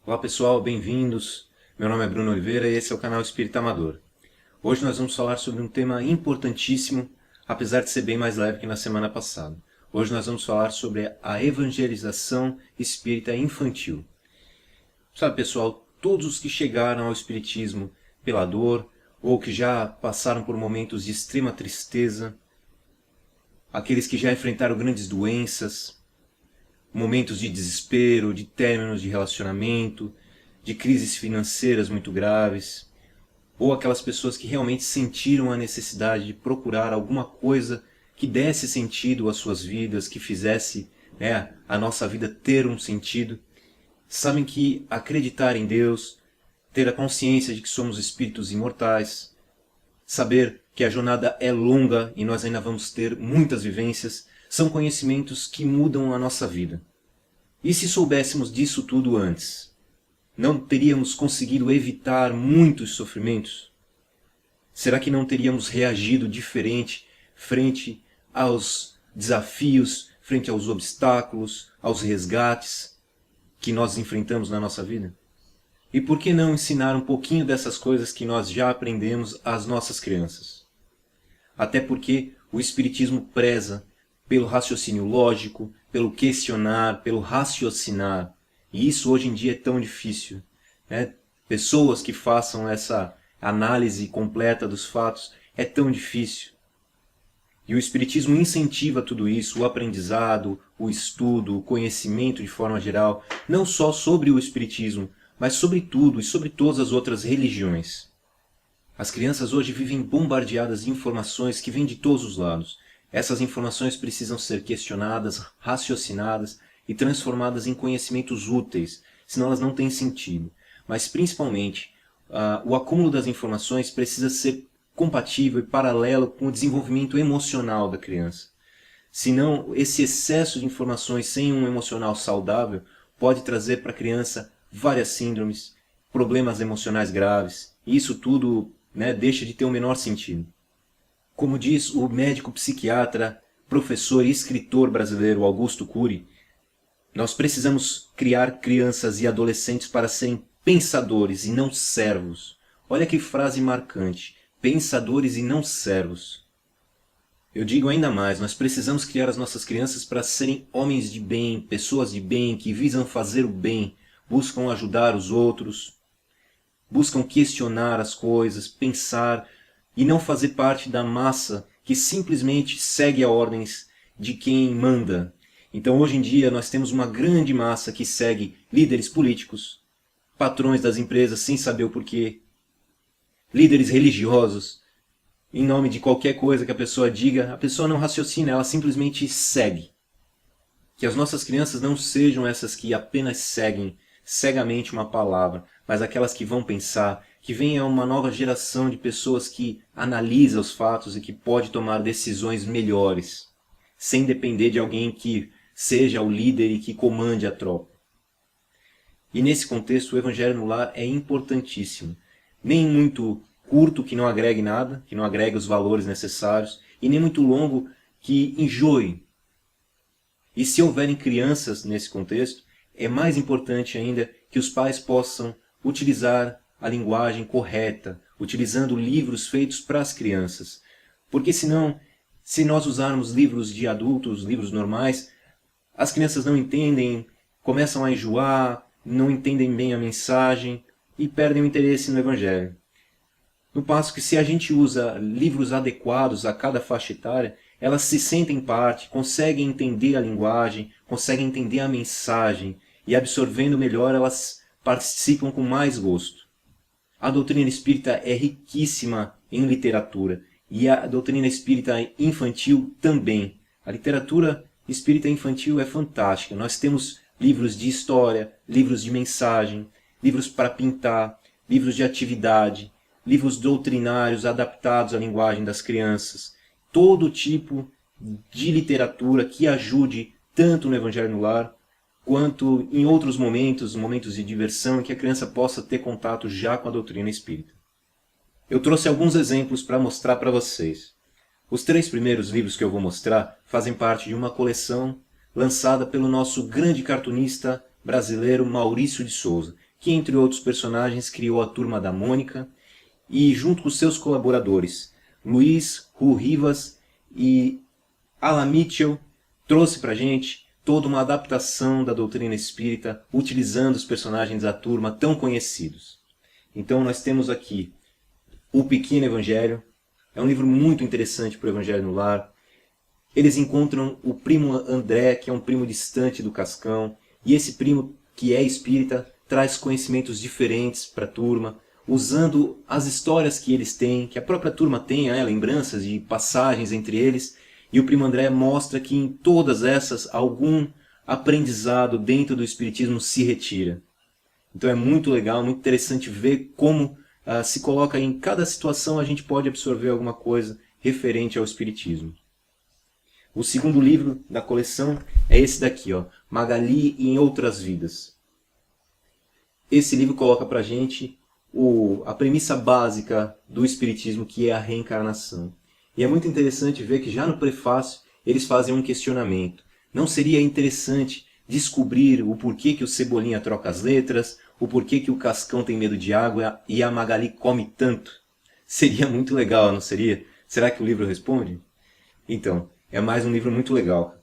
Olá pessoal, bem-vindos. Meu nome é Bruno Oliveira e esse é o canal Espírita Amador. Hoje nós vamos falar sobre um tema importantíssimo, apesar de ser bem mais leve que na semana passada. Hoje nós vamos falar sobre a evangelização espírita infantil. Sabe pessoal, todos os que chegaram ao espiritismo pela dor ou que já passaram por momentos de extrema tristeza, aqueles que já enfrentaram grandes doenças, momentos de desespero, de términos de relacionamento, de crises financeiras muito graves, ou aquelas pessoas que realmente sentiram a necessidade de procurar alguma coisa que desse sentido às suas vidas, que fizesse a nossa vida ter um sentido, sabem que acreditar em Deus, ter a consciência de que somos espíritos imortais, saber que a jornada é longa e nós ainda vamos ter muitas vivências, são conhecimentos que mudam a nossa vida. E se soubéssemos disso tudo antes, não teríamos conseguido evitar muitos sofrimentos? Será que não teríamos reagido diferente frente aos desafios, frente aos obstáculos, aos resgates que nós enfrentamos na nossa vida? E por que não ensinar um pouquinho dessas coisas que nós já aprendemos às nossas crianças? Até porque o Espiritismo preza pelo raciocínio lógico, pelo questionar, pelo raciocinar. E isso hoje em dia é tão difícil. Pessoas que façam essa análise completa dos fatos é tão difícil. E o Espiritismo incentiva tudo isso, o aprendizado, o estudo, o conhecimento de forma geral, não só sobre o Espiritismo, mas sobre tudo e sobre todas as outras religiões. As crianças hoje vivem bombardeadas de informações que vêm de todos os lados. Essas informações precisam ser questionadas, raciocinadas e transformadas em conhecimentos úteis, senão elas não têm sentido. Mas principalmente, o acúmulo das informações precisa ser compatível e paralelo com o desenvolvimento emocional da criança. Senão, esse excesso de informações sem um emocional saudável pode trazer para a criança várias síndromes, problemas emocionais graves, e isso tudo deixa de ter o menor sentido. Como diz o médico psiquiatra, professor e escritor brasileiro Augusto Cury, nós precisamos criar crianças e adolescentes para serem pensadores e não servos. Olha que frase marcante, pensadores e não servos. Eu digo ainda mais, nós precisamos criar as nossas crianças para serem homens de bem, pessoas de bem, que visam fazer o bem, buscam ajudar os outros, buscam questionar as coisas, pensar e não fazer parte da massa que simplesmente segue a ordens de quem manda. Então hoje em dia nós temos uma grande massa que segue líderes políticos, patrões das empresas sem saber o porquê, líderes religiosos, em nome de qualquer coisa que a pessoa diga, a pessoa não raciocina, ela simplesmente segue. Que as nossas crianças não sejam essas que apenas seguem cegamente uma palavra, mas aquelas que vão pensar, que venha uma nova geração de pessoas que analisa os fatos e que pode tomar decisões melhores, sem depender de alguém que seja o líder e que comande a tropa. E nesse contexto o Evangelho no Lar é importantíssimo. Nem muito curto, que não agregue nada, que não agregue os valores necessários, e nem muito longo, que enjoe. E se houverem crianças nesse contexto, é mais importante ainda que os pais possam utilizar a linguagem correta, utilizando livros feitos para as crianças. Porque senão, se nós usarmos livros de adultos, livros normais, as crianças não entendem, começam a enjoar, não entendem bem a mensagem e perdem o interesse no Evangelho. No passo que se a gente usa livros adequados a cada faixa etária, elas se sentem parte, conseguem entender a linguagem, conseguem entender a mensagem e absorvendo melhor elas participam com mais gosto. A doutrina espírita é riquíssima em literatura e a doutrina espírita infantil também. A literatura espírita infantil é fantástica. Nós temos livros de história, livros de mensagem, livros para pintar, livros de atividade, livros doutrinários adaptados à linguagem das crianças. Todo tipo de literatura que ajude tanto no Evangelho no Lar, quanto em outros momentos, momentos de diversão, em que a criança possa ter contato já com a doutrina espírita. Eu trouxe alguns exemplos para mostrar para vocês. Os 3 primeiros livros que eu vou mostrar fazem parte de uma coleção lançada pelo nosso grande cartunista brasileiro Maurício de Souza, que, entre outros personagens, criou a Turma da Mônica e, junto com seus colaboradores, Luiz, Ru Rivas e Alan Mitchell, trouxe para a gente toda uma adaptação da doutrina espírita utilizando os personagens da turma tão conhecidos. Então nós temos aqui O Pequeno Evangelho, é um livro muito interessante para o Evangelho no Lar. Eles encontram o primo André, que é um primo distante do Cascão, e esse primo, que é espírita, traz conhecimentos diferentes para a turma, usando as histórias que eles têm, que a própria turma tem, lembranças de passagens entre eles, e o primo André mostra que em todas essas algum aprendizado dentro do espiritismo se retira. Então é muito legal, muito interessante ver como se coloca em cada situação a gente pode absorver alguma coisa referente ao espiritismo. O segundo livro da coleção é esse daqui, Magali em Outras Vidas. Esse livro coloca para a gente a premissa básica do espiritismo, que é a reencarnação. E é muito interessante ver que já no prefácio eles fazem um questionamento. Não seria interessante descobrir o porquê que o Cebolinha troca as letras, o porquê que o Cascão tem medo de água e a Magali come tanto? Seria muito legal, não seria? Será que o livro responde? Então, é mais um livro muito legal.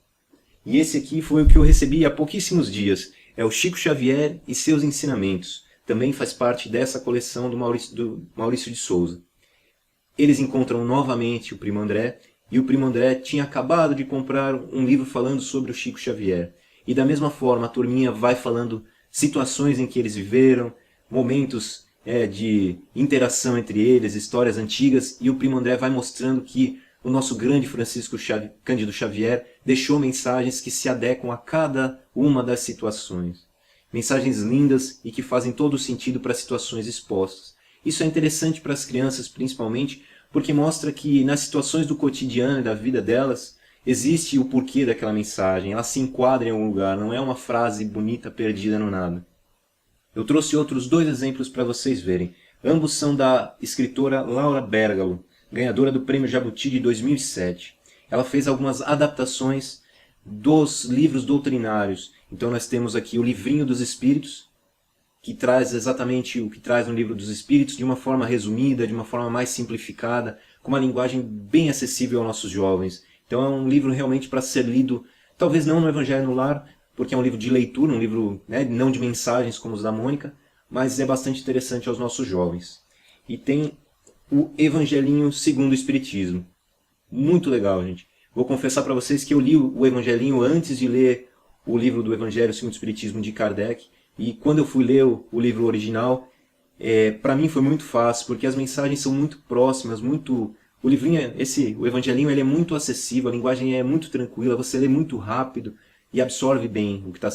E esse aqui foi o que eu recebi há pouquíssimos dias. É o Chico Xavier e seus ensinamentos. Também faz parte dessa coleção do Maurício de Souza. Eles encontram novamente o primo André, e o primo André tinha acabado de comprar um livro falando sobre o Chico Xavier. E da mesma forma a turminha vai falando situações em que eles viveram, momentos de interação entre eles, histórias antigas, e o primo André vai mostrando que o nosso grande Francisco Cândido Xavier deixou mensagens que se adequam a cada uma das situações. Mensagens lindas e que fazem todo o sentido para as situações expostas. Isso é interessante para as crianças, principalmente, porque mostra que nas situações do cotidiano e da vida delas, existe o porquê daquela mensagem, ela se enquadra em algum lugar, não é uma frase bonita perdida no nada. Eu trouxe outros 2 exemplos para vocês verem. Ambos são da escritora Laura Bergalo, ganhadora do Prêmio Jabuti de 2007. Ela fez algumas adaptações dos livros doutrinários. Então nós temos aqui o Livrinho dos Espíritos, que traz exatamente o que traz no Livro dos Espíritos, de uma forma resumida, de uma forma mais simplificada, com uma linguagem bem acessível aos nossos jovens. Então é um livro realmente para ser lido, talvez não no Evangelho no Lar, porque é um livro de leitura, um livro não de mensagens como os da Mônica, mas é bastante interessante aos nossos jovens. E tem o Evangelinho segundo o Espiritismo. Muito legal, gente. Vou confessar para vocês que eu li o Evangelinho antes de ler o livro do Evangelho segundo o Espiritismo de Kardec, e quando eu fui ler o livro original, para mim foi muito fácil, porque as mensagens são muito próximas, muito... O livrinho, o Evangelinho, ele é muito acessível, a linguagem é muito tranquila, você lê muito rápido e absorve bem o que está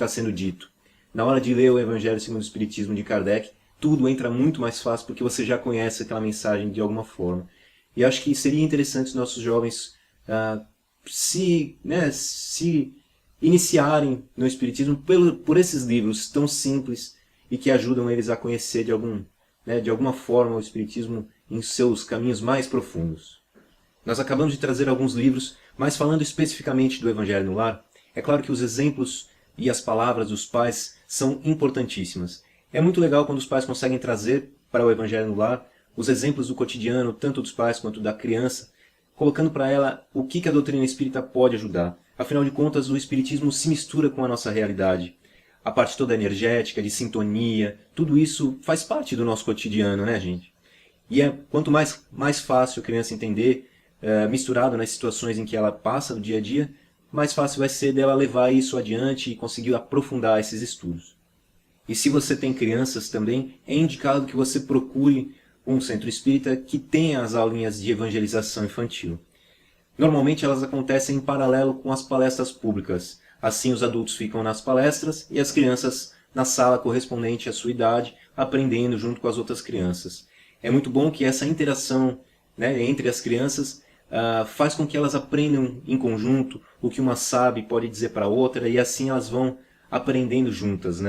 sendo dito. Na hora de ler o Evangelho segundo o Espiritismo de Kardec, tudo entra muito mais fácil, porque você já conhece aquela mensagem de alguma forma. E acho que seria interessante os nossos jovens se iniciarem no Espiritismo por esses livros tão simples e que ajudam eles a conhecer de alguma forma o Espiritismo em seus caminhos mais profundos. Nós acabamos de trazer alguns livros, mas falando especificamente do Evangelho no Lar, é claro que os exemplos e as palavras dos pais são importantíssimas. É muito legal quando os pais conseguem trazer para o Evangelho no Lar os exemplos do cotidiano, tanto dos pais quanto da criança, colocando para ela o que a doutrina espírita pode ajudar. Afinal de contas, o Espiritismo se mistura com a nossa realidade. A parte toda energética, de sintonia, tudo isso faz parte do nosso cotidiano, né, gente? E quanto mais fácil a criança entender, misturado nas situações em que ela passa no dia a dia, mais fácil vai ser dela levar isso adiante e conseguir aprofundar esses estudos. E se você tem crianças também, é indicado que você procure um centro espírita que tenha as aulinhas de evangelização infantil. Normalmente elas acontecem em paralelo com as palestras públicas. Assim os adultos ficam nas palestras e as crianças na sala correspondente à sua idade, aprendendo junto com as outras crianças. É muito bom que essa interação entre as crianças faz com que elas aprendam em conjunto o que uma sabe pode dizer para a outra, e assim elas vão aprendendo juntas,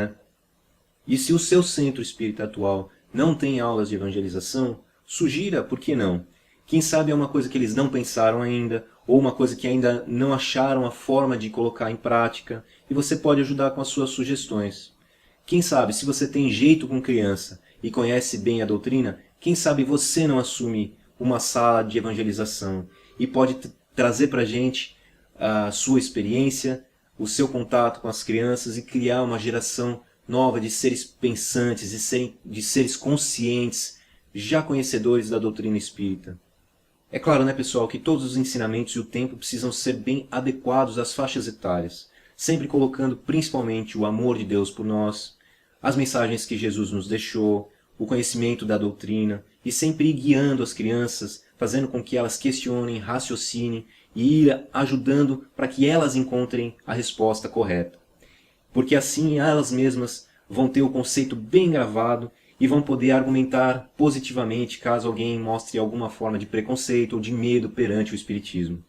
E se o seu centro espírita atual não tem aulas de evangelização, sugira, por que não? Quem sabe é uma coisa que eles não pensaram ainda, ou uma coisa que ainda não acharam a forma de colocar em prática, e você pode ajudar com as suas sugestões. Quem sabe, se você tem jeito com criança e conhece bem a doutrina, quem sabe você não assume uma sala de evangelização e pode trazer para a gente a sua experiência, o seu contato com as crianças e criar uma geração nova de seres pensantes, de seres conscientes, já conhecedores da doutrina espírita. É claro, né, pessoal, que todos os ensinamentos e o tempo precisam ser bem adequados às faixas etárias, sempre colocando principalmente o amor de Deus por nós, as mensagens que Jesus nos deixou, o conhecimento da doutrina, e sempre ir guiando as crianças, fazendo com que elas questionem, raciocinem e ir ajudando para que elas encontrem a resposta correta. Porque assim elas mesmas vão ter o conceito bem gravado e vão poder argumentar positivamente caso alguém mostre alguma forma de preconceito ou de medo perante o espiritismo.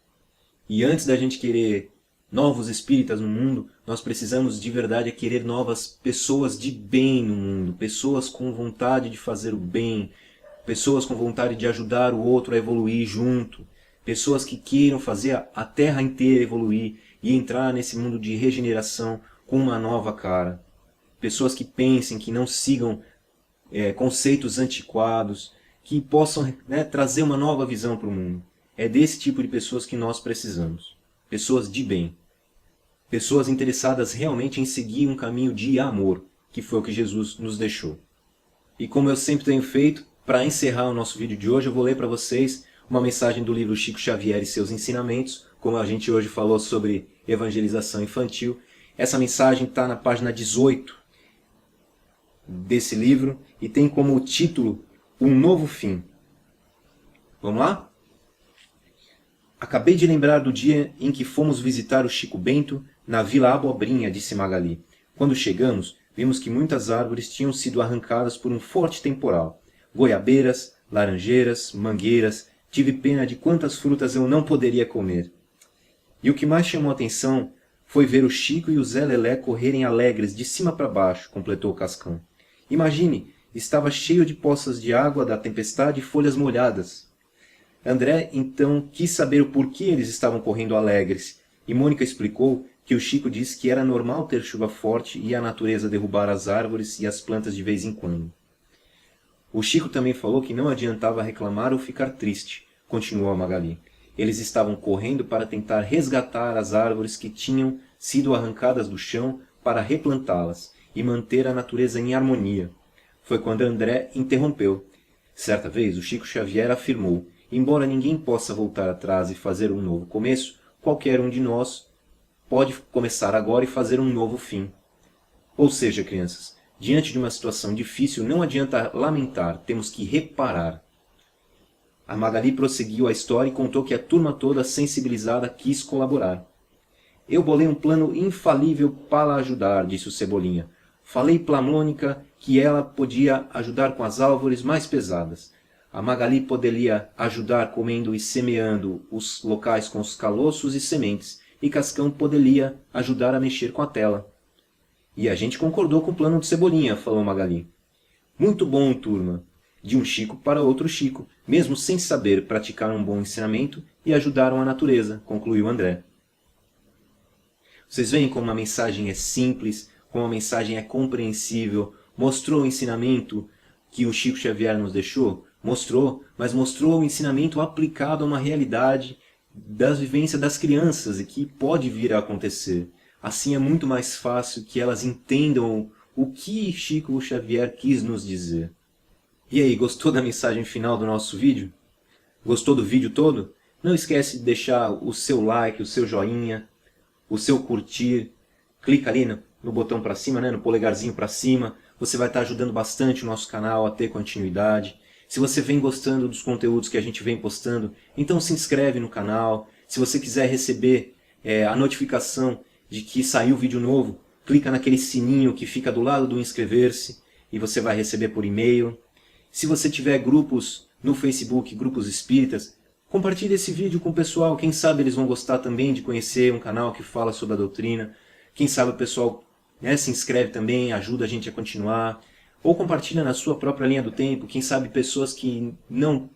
E antes da gente querer novos espíritas no mundo, nós precisamos de verdade querer novas pessoas de bem no mundo, pessoas com vontade de fazer o bem, pessoas com vontade de ajudar o outro a evoluir junto, pessoas que queiram fazer a Terra inteira evoluir e entrar nesse mundo de regeneração com uma nova cara. Pessoas que pensem, que não sigam conceitos antiquados, que possam trazer uma nova visão para o mundo. É desse tipo de pessoas que nós precisamos. Pessoas de bem. Pessoas interessadas realmente em seguir um caminho de amor, que foi o que Jesus nos deixou. E como eu sempre tenho feito, para encerrar o nosso vídeo de hoje, eu vou ler para vocês uma mensagem do livro Chico Xavier e seus ensinamentos, como a gente hoje falou sobre evangelização infantil. Essa mensagem está na página 18 desse livro e tem como título Um Novo Fim. Vamos lá? Acabei de lembrar do dia em que fomos visitar o Chico Bento na Vila Abobrinha, disse Magali. Quando chegamos, vimos que muitas árvores tinham sido arrancadas por um forte temporal. Goiabeiras, laranjeiras, mangueiras, tive pena de quantas frutas eu não poderia comer. E o que mais chamou a atenção foi ver o Chico e o Zé Lelé correrem alegres de cima para baixo, completou o Cascão. Imagine, estava cheio de poças de água da tempestade e folhas molhadas. André então quis saber o porquê eles estavam correndo alegres, e Mônica explicou que o Chico disse que era normal ter chuva forte e a natureza derrubar as árvores e as plantas de vez em quando. O Chico também falou que não adiantava reclamar ou ficar triste, continuou a Magali. Eles estavam correndo para tentar resgatar as árvores que tinham sido arrancadas do chão para replantá-las e manter a natureza em harmonia. Foi quando André interrompeu. Certa vez, o Chico Xavier afirmou: embora ninguém possa voltar atrás e fazer um novo começo, qualquer um de nós pode começar agora e fazer um novo fim. Ou seja, crianças, diante de uma situação difícil, não adianta lamentar, temos que reparar. A Magali prosseguiu a história e contou que a turma toda sensibilizada quis colaborar. Eu bolei um plano infalível para ajudar, disse o Cebolinha. Falei para a Mônica que ela podia ajudar com as árvores mais pesadas. A Magali poderia ajudar comendo e semeando os locais com os caroços e sementes, e Cascão poderia ajudar a mexer com a tela. E a gente concordou com o plano de Cebolinha, falou Magali. Muito bom, turma. De um Chico para outro Chico, mesmo sem saber praticar um bom ensinamento e ajudaram a natureza, concluiu André. Vocês veem como a mensagem é simples, como a mensagem é compreensível, mostrou o ensinamento que o Chico Xavier nos deixou? Mostrou, mas mostrou o ensinamento aplicado a uma realidade das vivências das crianças e que pode vir a acontecer. Assim é muito mais fácil que elas entendam o que Chico Xavier quis nos dizer. E aí, gostou da mensagem final do nosso vídeo? Gostou do vídeo todo? Não esquece de deixar o seu like, o seu joinha, o seu curtir. Clica ali no botão para cima, no polegarzinho para cima. Você vai estar ajudando bastante o nosso canal a ter continuidade. Se você vem gostando dos conteúdos que a gente vem postando, então se inscreve no canal. Se você quiser receber a notificação de que saiu vídeo novo, clica naquele sininho que fica do lado do inscrever-se e você vai receber por e-mail. Se você tiver grupos no Facebook, grupos espíritas, compartilhe esse vídeo com o pessoal. Quem sabe eles vão gostar também de conhecer um canal que fala sobre a doutrina. Quem sabe o pessoal se inscreve também, ajuda a gente a continuar. Ou compartilha na sua própria linha do tempo. Quem sabe pessoas que não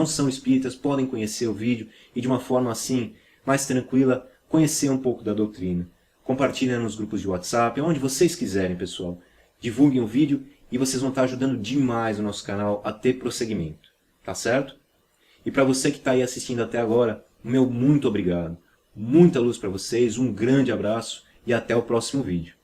são espíritas podem conhecer o vídeo e de uma forma assim, mais tranquila, conhecer um pouco da doutrina. Compartilha nos grupos de WhatsApp, onde vocês quiserem, pessoal. divulguem o vídeo e vocês vão estar ajudando demais o nosso canal a ter prosseguimento, tá certo? E para você que está aí assistindo até agora, meu muito obrigado. Muita luz para vocês, um grande abraço e até o próximo vídeo.